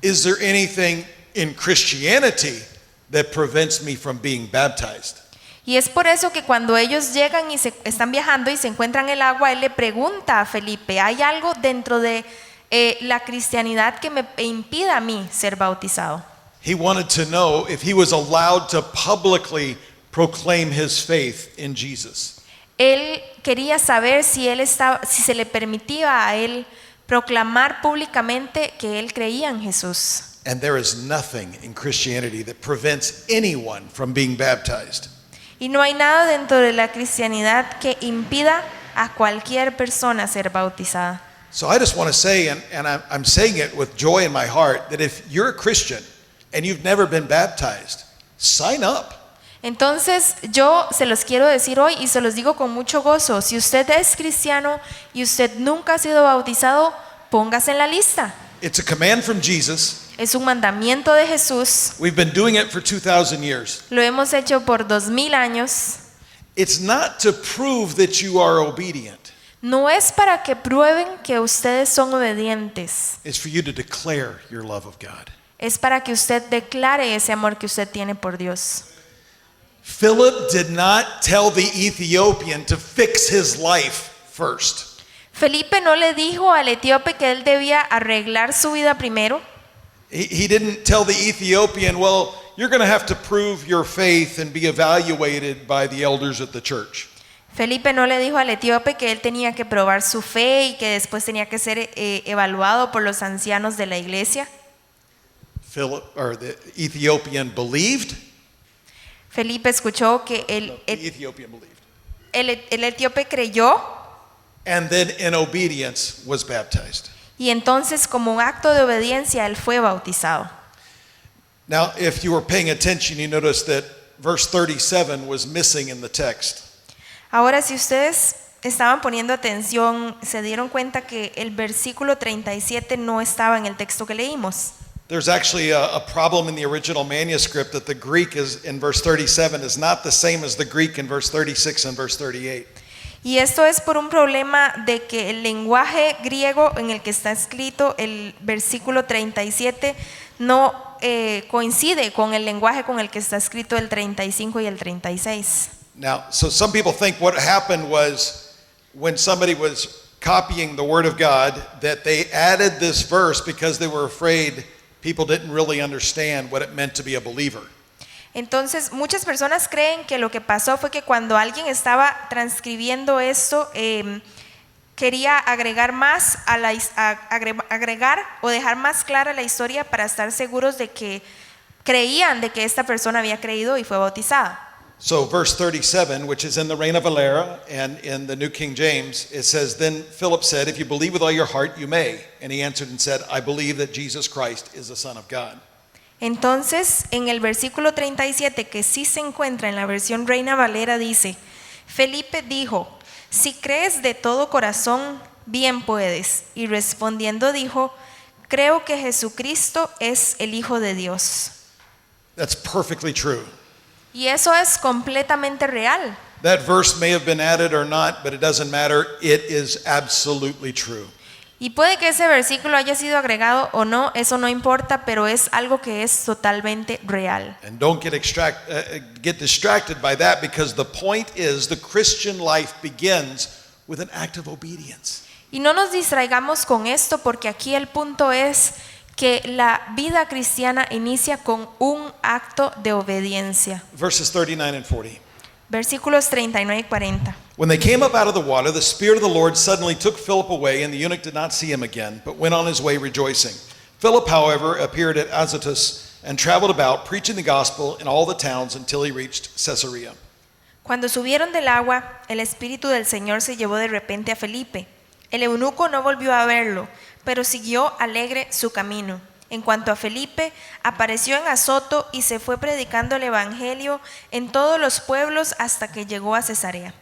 Speaker 1: is there anything in Christianity that prevents me from being baptized?
Speaker 2: Y es por eso que cuando ellos llegan y están viajando y se encuentran el agua, él le pregunta a Felipe, ¿hay algo dentro de la cristianidad que me impida a mí ser bautizado?
Speaker 1: He wanted to know if he was allowed to publicly proclaim his faith in Jesus.
Speaker 2: Él quería saber si se le permitía a él proclamar públicamente que él creía en Jesús.
Speaker 1: And there is nothing in Christianity that prevents anyone from being baptized.
Speaker 2: Y no hay nada dentro de la cristianidad que impida a cualquier persona ser bautizada.
Speaker 1: So I just want to say, and I'm saying it with joy in my heart, that if you're a Christian and you've never been baptized, sign up.
Speaker 2: Entonces yo se los quiero decir hoy y se los digo con mucho gozo. Si usted es cristiano y usted nunca ha sido bautizado, póngase en la lista.
Speaker 1: It's a command from Jesus.
Speaker 2: Es un mandamiento de Jesús.
Speaker 1: We've been doing it for 2,000 years.
Speaker 2: Lo hemos hecho por 2000 años.
Speaker 1: It's not to prove that you are obedient.
Speaker 2: No es para que prueben que ustedes son obedientes.
Speaker 1: It's for you to declare your love of God.
Speaker 2: Es para que usted declare ese amor que usted tiene por Dios.
Speaker 1: Philip did not tell the Ethiopian to fix his life first.
Speaker 2: Felipe no le dijo al etíope que él debía arreglar su vida primero.
Speaker 1: He didn't tell the Ethiopian, well, you're going to have to prove your faith and be evaluated by the elders at the church.
Speaker 2: Felipe no le dijo al etíope que él tenía que probar su fe y que después tenía que ser evaluado por los ancianos de la iglesia.
Speaker 1: Philip, or the Ethiopian, believed.
Speaker 2: Felipe escuchó que
Speaker 1: The Ethiopian believed.
Speaker 2: el etíope creyó
Speaker 1: And then in obedience was baptized.
Speaker 2: y entonces como un acto de obediencia él fue bautizado.
Speaker 1: Now, if you were paying attention, you noticed that verse 37 was missing in the text.
Speaker 2: Ahora, si ustedes estaban poniendo atención, se dieron cuenta que el versículo 37 no estaba en el texto que leímos.
Speaker 1: There's actually a problem in the original manuscript that the Greek is in verse 37 is not the same as the Greek in verse 36 and verse 38.
Speaker 2: Y esto es por un problema de que el lenguaje griego en el que está escrito el versículo 37 no coincide con el lenguaje con el que está escrito el 35 y el 36.
Speaker 1: Now, so some people think what happened was when somebody was copying the Word of God that they added this verse because they were afraid people didn't really understand what it meant to be a believer.
Speaker 2: Entonces, muchas personas creen que lo que pasó fue que cuando alguien estaba transcribiendo esto, quería agregar más agregar o dejar más clara la historia para estar seguros de que creían de que esta persona había creído y fue bautizada.
Speaker 1: So verse 37, which is in the Reina Valera and in the New King James, it says, Then Philip said, If you believe with all your heart, you may. And he answered and said, I believe that Jesus Christ is the Son of God.
Speaker 2: Entonces, en el versículo 37, que sí se encuentra en la versión Reina Valera, dice, Felipe dijo, si crees de todo corazón, bien puedes. Y respondiendo dijo, creo que Jesucristo es el Hijo de Dios.
Speaker 1: That's perfectly true.
Speaker 2: Y eso es completamente real.
Speaker 1: That verse may have been added or not, but it doesn't matter. It is absolutely true.
Speaker 2: Y puede que ese versículo haya sido agregado o no, eso no importa, pero es algo que es totalmente real.
Speaker 1: And don't get distracted by that, because the point is the Christian life begins with an act of obedience.
Speaker 2: Y no nos distraigamos con esto, porque aquí el punto es que la vida cristiana inicia con un acto de obediencia.
Speaker 1: Verses 39 and 40.
Speaker 2: Versículos 39 y 40.
Speaker 1: When they came up out of the water, the Spirit of the Lord suddenly took Philip away, and the eunuch did not see him again, but went on his way rejoicing. Philip, however, appeared at Azotus and traveled about, preaching the gospel in all the towns until he reached Caesarea.
Speaker 2: Cuando subieron del agua, el Espíritu del Señor se llevó de repente a Felipe. El eunuco no volvió a verlo, pero siguió alegre su camino. En cuanto a Felipe, apareció en Azoto y se fue predicando el evangelio en todos los pueblos hasta que llegó a Cesarea.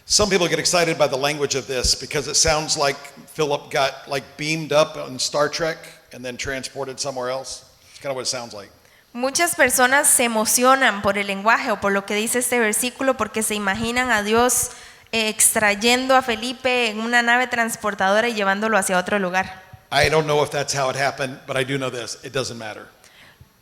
Speaker 1: Some people get excited by the language of this because it sounds like Philip got like beamed up on Star Trek and then transported somewhere else. It's kind of what it sounds like.
Speaker 2: Muchas personas se emocionan por el lenguaje o por lo que dice este versículo porque se imaginan a Dios extrayendo a Felipe en una nave transportadora y llevándolo hacia otro lugar.
Speaker 1: I don't know if that's how it happened, but I do know this. It doesn't matter.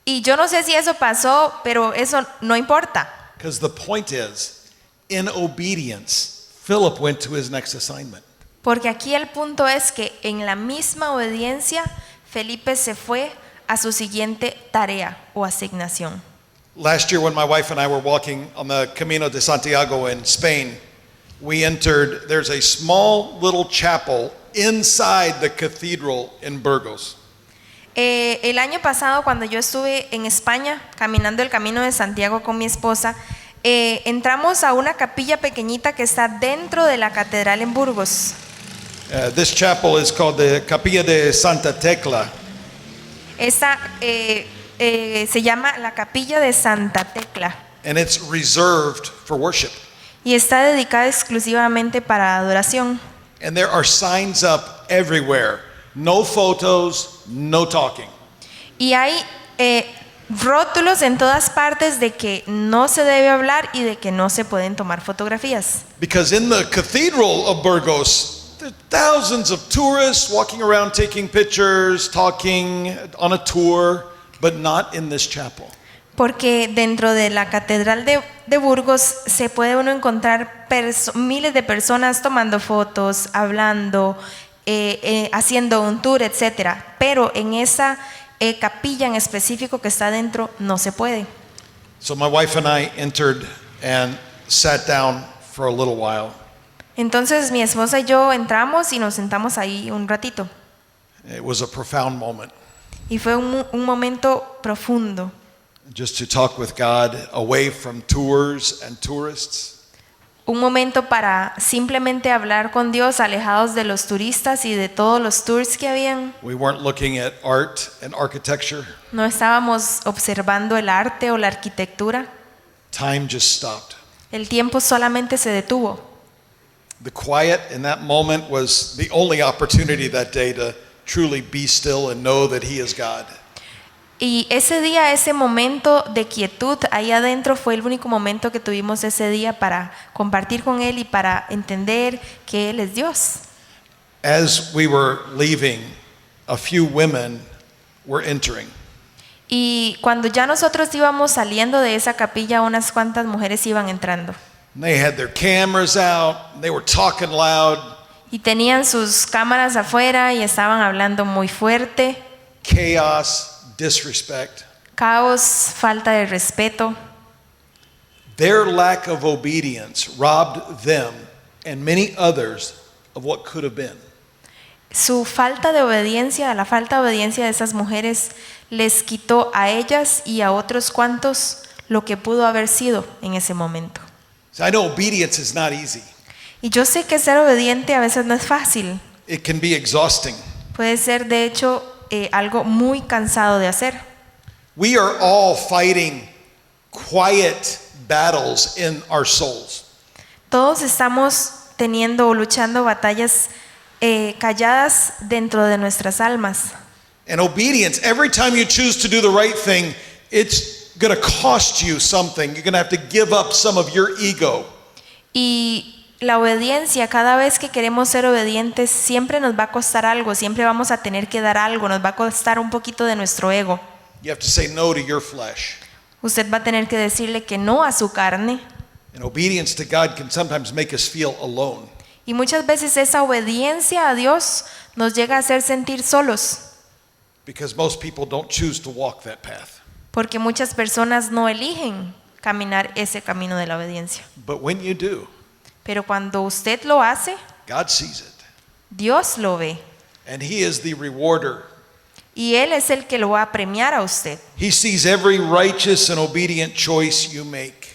Speaker 2: Y yo no sé si eso pasó, pero eso no importa.
Speaker 1: Because the point is, in obedience, Philip went to his next assignment.
Speaker 2: Porque aquí el punto es que en la misma obediencia, Felipe se fue a su siguiente tarea o asignación.
Speaker 1: Last year, when my wife and I were walking on the Camino de Santiago in Spain, we entered, there's a small little chapel inside the cathedral in Burgos.
Speaker 2: El año pasado, cuando yo estuve en España caminando el Camino de Santiago con mi esposa, entramos a una capilla pequeñita que está dentro de la catedral en Burgos.
Speaker 1: This chapel is called the Capilla de Santa Tecla.
Speaker 2: Esta se llama la Capilla de Santa Tecla
Speaker 1: And it's reserved for worship.
Speaker 2: y está dedicada exclusivamente para adoración.
Speaker 1: And there are signs up everywhere. No photos, no talking.
Speaker 2: Y hay rótulos en todas partes de que no se debe hablar y de que no se pueden tomar fotografías.
Speaker 1: Because in the cathedral of Burgos, there are thousands of tourists walking around taking pictures, talking on a tour, but not in this chapel.
Speaker 2: Porque dentro de la catedral de Burgos se puede uno encontrar miles de personas tomando fotos, hablando, haciendo un tour, etcétera. Pero en esa capilla en específico que está dentro no se puede.
Speaker 1: So my wife and I entered and sat down for a little while.
Speaker 2: Entonces mi esposa y yo entramos y nos sentamos ahí un ratito.
Speaker 1: It was a profound moment
Speaker 2: Y fue un momento profundo.
Speaker 1: just to talk with God away from tours and tourists.
Speaker 2: Un momento para simplemente hablar con Dios, alejados de los turistas y de todos los tours que habían.
Speaker 1: We weren't looking at art and architecture.
Speaker 2: No estábamos observando el arte o la arquitectura.
Speaker 1: Time just stopped.
Speaker 2: El tiempo solamente se detuvo.
Speaker 1: The quiet in that moment was the only opportunity that day to truly be still and know that He is God.
Speaker 2: Y ese día, ese momento de quietud ahí adentro fue el único momento que tuvimos ese día para compartir con Él y para entender que Él es Dios.
Speaker 1: As we were leaving, a few women were entering.
Speaker 2: Y cuando ya nosotros íbamos saliendo de esa capilla, unas cuantas mujeres iban entrando.
Speaker 1: They had their cameras out, they were talking loud,
Speaker 2: Y tenían sus cámaras afuera y estaban hablando muy fuerte.
Speaker 1: chaos, disrespect.
Speaker 2: Caos, falta de respeto.
Speaker 1: Their lack of obedience robbed them and many others of what could have been.
Speaker 2: Su falta de obediencia, la falta de obediencia de esas mujeres les quitó a ellas y a otros cuantos lo que pudo haber sido en ese momento.
Speaker 1: So I know obedience is not easy.
Speaker 2: Y yo sé que ser obediente a veces no es fácil.
Speaker 1: It can be exhausting.
Speaker 2: Puede ser de hecho algo muy cansado de hacer.
Speaker 1: We are all fighting quiet battles in our souls.
Speaker 2: Todos estamos teniendo o luchando batallas calladas dentro de nuestras almas.
Speaker 1: And obedience, every time you choose to do the right thing, it's going to cost you something. You're going to have to give up some of your ego.
Speaker 2: Y la obediencia, cada vez que queremos ser obedientes, siempre nos va a costar algo, siempre vamos a tener que dar algo, nos va a costar un poquito de nuestro ego.
Speaker 1: You have to say no to your flesh.
Speaker 2: Usted va a tener que decirle que no a su carne.
Speaker 1: And obedience to God can sometimes make us feel alone.
Speaker 2: Y muchas veces esa obediencia a Dios nos llega a hacer sentir solos,
Speaker 1: Because most people don't choose to walk that path.
Speaker 2: porque muchas personas no eligen caminar ese camino de la obediencia.
Speaker 1: But when you do,
Speaker 2: Pero cuando usted lo hace,
Speaker 1: God sees it.
Speaker 2: Dios lo ve.
Speaker 1: And He is the rewarder.
Speaker 2: Y Él es el que lo va a premiar a usted.
Speaker 1: He sees every righteous and obedient choice you make.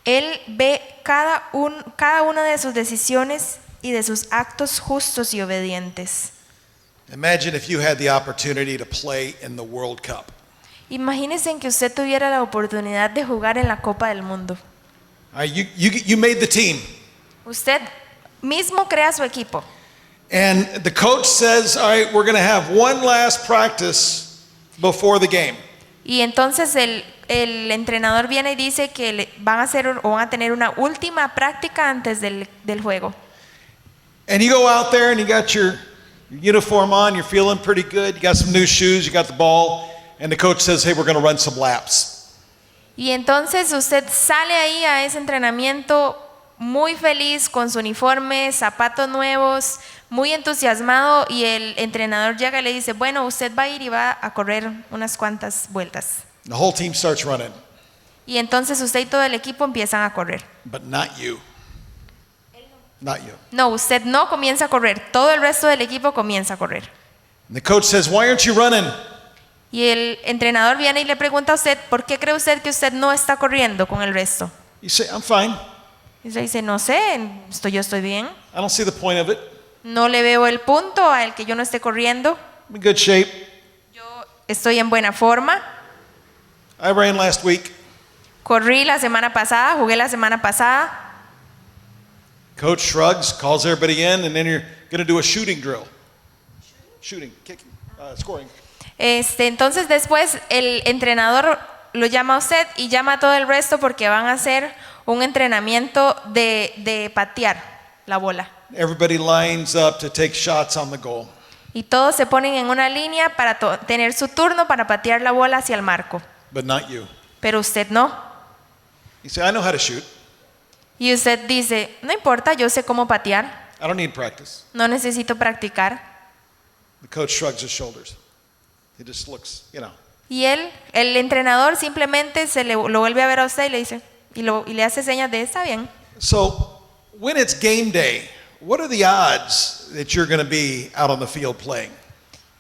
Speaker 2: Él ve cada una de sus decisiones y de sus actos justos y obedientes.
Speaker 1: Imagine if you had the opportunity to play in the World Cup.
Speaker 2: Imagínense en que usted tuviera la oportunidad de jugar en la Copa del Mundo.
Speaker 1: All right, you made the team.
Speaker 2: Usted mismo crea su equipo.
Speaker 1: And the coach says, all right, we're going to have one last practice before the game.
Speaker 2: Y entonces el entrenador viene y dice que van a tener una última práctica antes del juego.
Speaker 1: And you go out there and you got your your uniform on, you're feeling pretty good, you got some new shoes, you got the ball, and the coach says, hey, we're going to run some laps.
Speaker 2: Y entonces usted sale ahí a ese entrenamiento muy feliz con su uniforme, zapatos nuevos, muy entusiasmado, y el entrenador llega y le dice, bueno, usted va a ir y va a correr unas cuantas vueltas.
Speaker 1: The whole team starts running,
Speaker 2: Y entonces usted y todo el equipo empiezan a correr.
Speaker 1: but not you. Not you.
Speaker 2: No, usted no comienza a correr, todo el resto del equipo comienza a correr.
Speaker 1: And the coach says, why aren't you running?
Speaker 2: Y el entrenador viene y le pregunta a usted, ¿por qué cree usted que usted no está corriendo con el resto?
Speaker 1: You say, I'm fine.
Speaker 2: Y usted dice, no sé, yo estoy bien.
Speaker 1: I don't see the point of it.
Speaker 2: No le veo el punto al que yo no esté corriendo.
Speaker 1: I'm in good shape.
Speaker 2: Yo estoy en buena forma.
Speaker 1: I ran last week.
Speaker 2: Corrí la semana pasada, jugué la semana pasada.
Speaker 1: Coach shrugs, calls everybody in, and then you're going to do a shooting drill. Shooting, kicking, scoring.
Speaker 2: Entonces después el entrenador lo llama a usted y llama a todo el resto porque van a hacer un entrenamiento de patear la bola.
Speaker 1: Everybody lines up to take shots on the goal.
Speaker 2: Y todos se ponen en una línea para tener su turno para patear la bola hacia el marco.
Speaker 1: But not you.
Speaker 2: Pero usted no.
Speaker 1: You say, I know how to shoot.
Speaker 2: Y usted dice, no importa, yo sé cómo patear.
Speaker 1: I don't need practice.
Speaker 2: No necesito practicar.
Speaker 1: The coach shrugs his shoulders. He just looks,
Speaker 2: Y el entrenador simplemente lo vuelve a ver a usted y le dice, y le hace señas de está bien.
Speaker 1: So, when it's game day, what are the odds that you're going to be out on the field playing?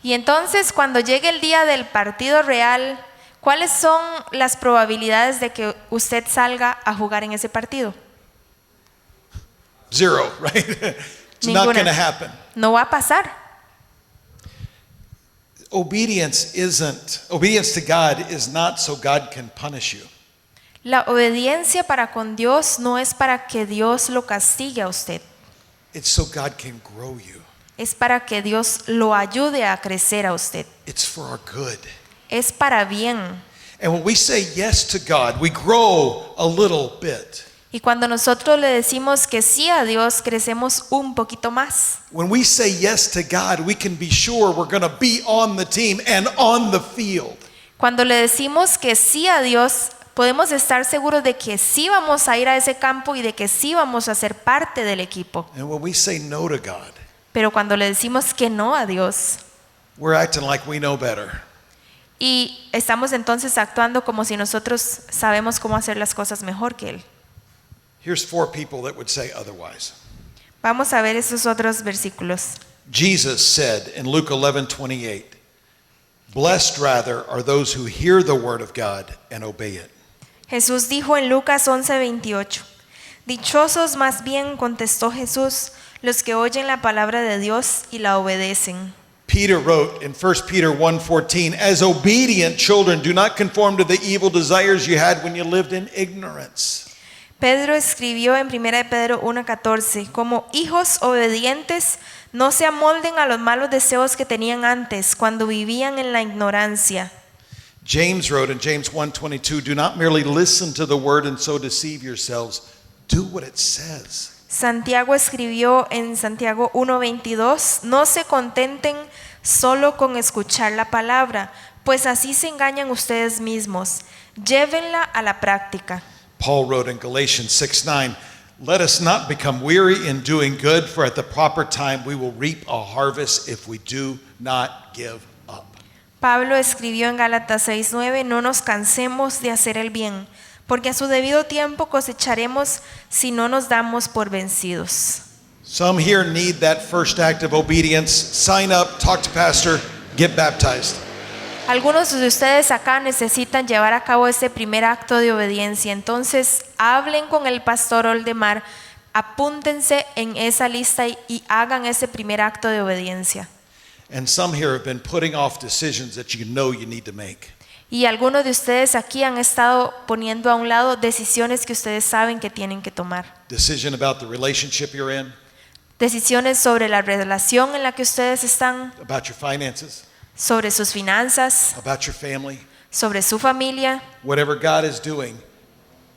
Speaker 2: Y entonces cuando llegue el día del partido real, ¿cuáles son las probabilidades de que usted salga a jugar en ese partido?
Speaker 1: Zero, right? It's not
Speaker 2: Ninguna.
Speaker 1: going to happen.
Speaker 2: No va a pasar.
Speaker 1: Obedience to God is not so God can punish you.
Speaker 2: La obediencia para con Dios no es para que Dios lo castigue a usted.
Speaker 1: It's so God can grow you.
Speaker 2: Es para que Dios lo ayude a crecer a usted.
Speaker 1: It's for our good.
Speaker 2: Es para bien.
Speaker 1: And when we say yes to God, we grow a little bit.
Speaker 2: Y cuando nosotros le decimos que sí a Dios, crecemos un poquito más.
Speaker 1: When we say yes to God, we can be sure we're going to be on the team and on the field.
Speaker 2: Cuando le decimos que sí a Dios, podemos estar seguros de que sí vamos a ir a ese campo y de que sí vamos a ser parte del equipo.
Speaker 1: And when we say no to God,
Speaker 2: Pero cuando le decimos que no a Dios,
Speaker 1: we're acting like we know better.
Speaker 2: y estamos entonces actuando como si nosotros sabemos cómo hacer las cosas mejor que Él.
Speaker 1: Here's 4 people that would say otherwise.
Speaker 2: Vamos a ver esos otros versículos.
Speaker 1: Jesus said in Luke 11:28, "Blessed rather are those who hear the word of God and obey it."
Speaker 2: Jesús dijo en Lucas 11:28, dichosos más bien, contestó Jesús, los que oyen la palabra de Dios y la obedecen.
Speaker 1: Peter wrote in 1 Peter 1:14, "As obedient children, do not conform to the evil desires you had when you lived in ignorance."
Speaker 2: Pedro escribió en 1 de Pedro 1:14, como hijos obedientes, no se amolden a los malos deseos que tenían antes, cuando vivían en la ignorancia.
Speaker 1: James wrote in James 1:22, "Do not merely listen to the word and so deceive yourselves. Do what it says."
Speaker 2: Santiago escribió en Santiago 1:22, no se contenten solo con escuchar la palabra, pues así se engañan ustedes mismos. Llévenla a la práctica.
Speaker 1: Paul wrote in Galatians 6:9, "Let us not become weary in doing good, for at the proper time we will reap a harvest if we do not give up."
Speaker 2: Pablo escribió en Gálatas 6:9, no nos cansemos de hacer el bien, porque a su debido tiempo cosecharemos si no nos damos por vencidos.
Speaker 1: Some here need that first act of obedience. Sign up, talk to pastor, get baptized.
Speaker 2: Algunos de ustedes acá necesitan llevar a cabo ese primer acto de obediencia. Entonces, hablen con el pastor Oldemar, apúntense en esa lista y hagan ese primer acto de obediencia.
Speaker 1: And some here have been putting off decisions that you know you need to make.
Speaker 2: Y algunos de ustedes aquí han estado poniendo a un lado decisiones que ustedes saben que tienen que tomar.
Speaker 1: Decision about the relationship you're in,
Speaker 2: Decisiones sobre la relación en la que ustedes están,
Speaker 1: about your finances,
Speaker 2: sobre sus finanzas,
Speaker 1: about your family.
Speaker 2: sobre su familia.
Speaker 1: Whatever God is doing,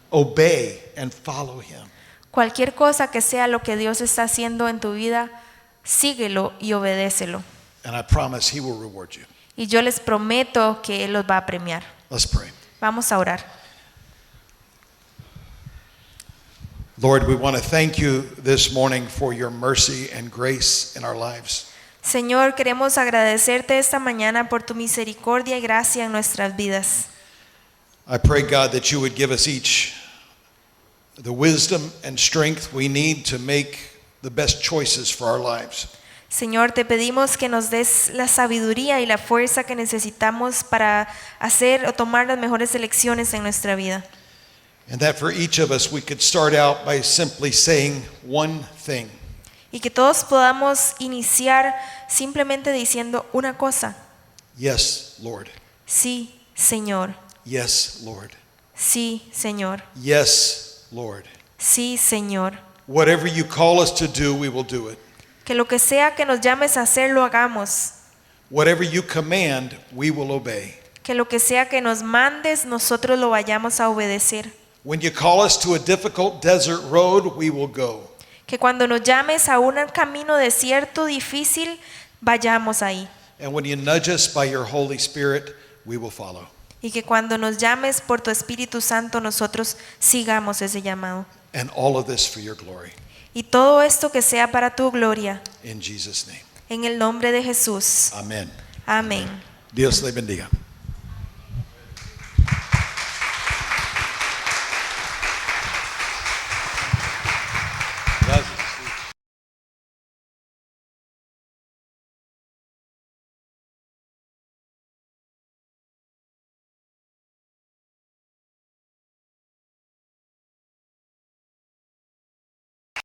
Speaker 1: obey and follow him.
Speaker 2: Cualquier cosa que sea lo que Dios está haciendo en tu vida, síguelo y obedécelo.
Speaker 1: And I promise He will reward you.
Speaker 2: Y yo les prometo que Él los va a premiar.
Speaker 1: Let's pray.
Speaker 2: Vamos a orar.
Speaker 1: Lord, we want to thank you this morning for your mercy and grace in our lives.
Speaker 2: Señor, queremos agradecerte esta mañana por tu misericordia y gracia en nuestras vidas.
Speaker 1: I pray, God, that you would give us each the wisdom and strength we need to make the best choices for our lives.
Speaker 2: Señor, te pedimos que nos des la sabiduría y la fuerza que necesitamos para hacer o tomar las mejores elecciones en nuestra vida.
Speaker 1: And that for each of us, we could start out by simply saying one thing.
Speaker 2: Y que todos podamos iniciar simplemente diciendo una cosa.
Speaker 1: Yes, Lord.
Speaker 2: Sí, Señor.
Speaker 1: Yes, Lord.
Speaker 2: Sí, Señor.
Speaker 1: Yes, Lord.
Speaker 2: Sí, Señor.
Speaker 1: Whatever you call us to do, we will do it.
Speaker 2: Que lo que sea que nos llames a hacer, lo hagamos.
Speaker 1: Whatever you command, we will obey.
Speaker 2: Que lo que sea que nos mandes, nosotros lo vayamos a obedecer.
Speaker 1: When you call us to a difficult desert road, we will go.
Speaker 2: Que cuando nos llames a un camino desierto difícil, vayamos ahí.
Speaker 1: And when you nudge us by your Holy Spirit, we will follow.
Speaker 2: Y que cuando nos llames por tu Espíritu Santo, nosotros sigamos ese llamado.
Speaker 1: And all of this for your glory.
Speaker 2: Y todo esto que sea para tu gloria.
Speaker 1: In Jesus' name.
Speaker 2: En el nombre de Jesús.
Speaker 1: Amen.
Speaker 2: Amén.
Speaker 1: Dios le bendiga.